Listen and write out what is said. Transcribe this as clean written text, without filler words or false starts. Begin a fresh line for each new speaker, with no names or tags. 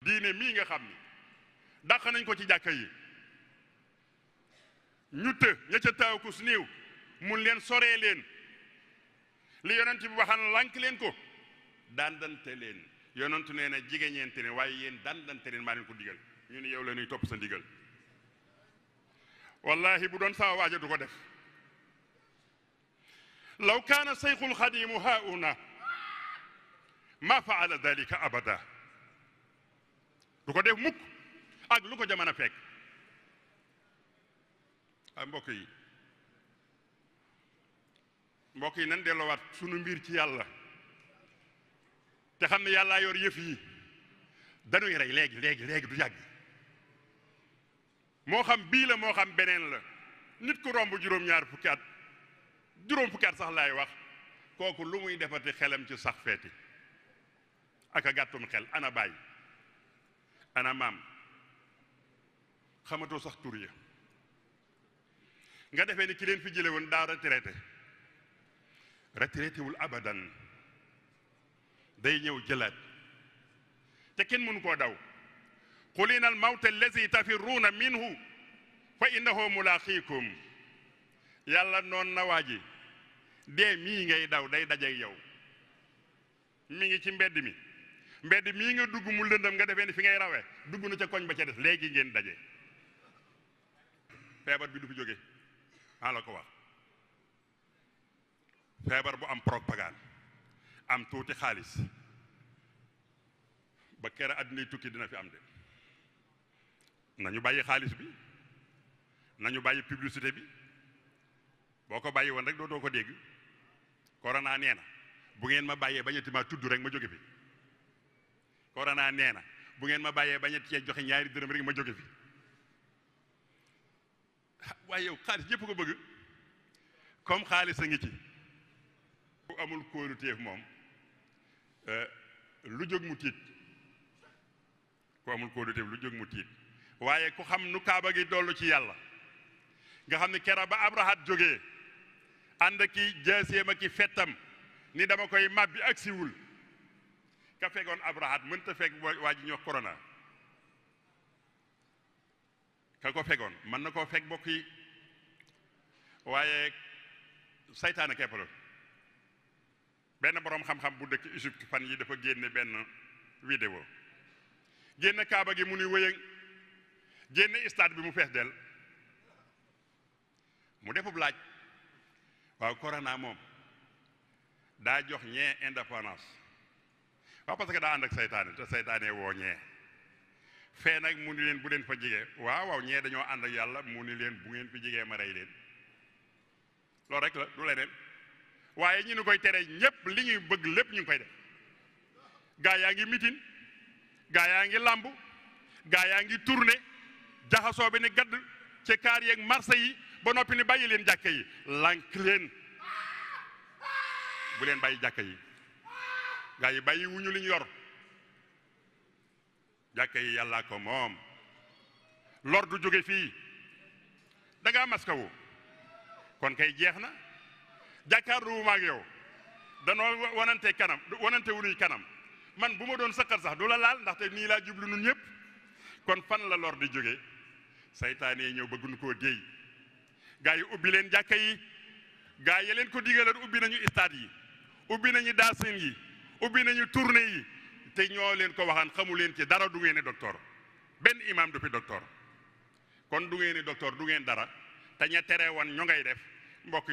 diine mii nga xam ni dàq nañ ko ci jàkka yi ñu të ña ca taaw ku su néew mun leen soree leen li yonent bi waxaan lànk leen ko dandante leen yonentu nee na jigéñeente ne waaye yéen dandante leen maa leen ko digal ñu ne yow la ñuy topp sa ndigal wallahi bu doon sama waaja du ko def law kaana sayxul xadimu hauna ma faala dalika abada du ko def mukk ak lu ko jamono fekk ay mbokk yi nan delloowaat sunu mbir ci yàlla te xam ne yàllaa yor yëf yi dañuy rey léegi du yàgg moo xam bii la moo xam beneen la nit ku romb juróom-ñaar fukki at juróom fukki at sax laay wax kooku lu muy defati xelam ci sax feeti ak a gàttum xel ana bàyyi ana maam xamatoo sax tur ya nga defee ni ki leen fi jële woon daa retraité wul abadan day ñëw jëlaat te kenn mënu koo daw qulina al mawta allazi tafirruuna minhu fa innahu mulaqiikum yàlla noon na waa ji dee mii ngay daw day dajeeg yow mi ngi ci mbedd mii nga dugg mu lëndëm nga defee ni fi ngay rawee dugg na ca koñ ba ca des léegi ngeen daje feebar bi du fi jóge maa la ko wax feebar bu am propagande am tuuti xaalis ba kera àddina tukki dina fi am de nañu bàyyi xaalis bi nañu bàyyi publicité bi boo ko bàyyi woon rek doo ko dégg corona nee na bu ngeen ma bàyyee bañati ma tudd rek ma jóge fi corona nee na bu ngeen ma bàyyee bañati cee joxe ñaari dërëm rek ma jóge fi waaye yow xaalis yëpp ko bëgg comme xaalis a ngi ci bu amul kóoluteef moom lu jóg mu tiit ku amul kóoluteef lu jóg mu tiit waaye ku xam nu kaaba gi dollu ci yàlla nga xam ne kera ba abrahat jógee ànd ki jaaseem ak ki fettam ni dama koy màbbi ak siwul ka fekkoon abrahat mënta fekk waa ji ñuy wax corona ka ko fekkoon mën na koo fekk bokk yi waaye saytaane keppaloon benn boroom xam-xam bu dëkk Égypte fan yi dafa génne benn vidéo génne kaaba gi mu nuy wëyëng génne stade bi mu fees del mu defub laaj waaw corona moom daa jox ñee indépendance waaw parce que daa ànd ak saytaane te saytaane woo ñee fee nag mu ni leen bu leen fa jigee waaw ñee dañoo ànd ak yàlla mu ni leen bu ngeen fi jigee ma rey leen loolu rek la du leneen waaye ñu ni koy tere ñépp li ñuy bëgg lépp ñu ngi koy def gaa yaa ngi mitin gaa yaa ngi làmb gaa yaa ngi tourné jaxasoo bi ni gadd ci kaar yeeg marché yi ba noppi ni bàyyi leen jàkka yi lànk leen bu leen bàyyi jàkka yi gaa yi bàyyi wuñu li ñu yor jàkka yi yàllaa ko moom lor du jóge fii da ngaa maska wu kon kay jeex na jàkkaarloo ma ak yow danoo wanante wuñuy kanam man bu ma doon sëqat sax du la laal ndaxte nii laa jublu nun ñëpp kon fan la lor di jóge saytaane yi ñëw bëgg nu koo déey gaa yi ubbi leen jàkka yi gaa yi leen ko digaloon ubbi nañu stade yi ubbi nañu daasin yi ubbi nañu tournée yi te ñoo leen ko waxaan xamu leen ci dara du ngeen ni docteur benn imam du fi docteur kon du ngeen ni docteur du ngeen dara te ña tere woon ñoo ngay def mbokk yi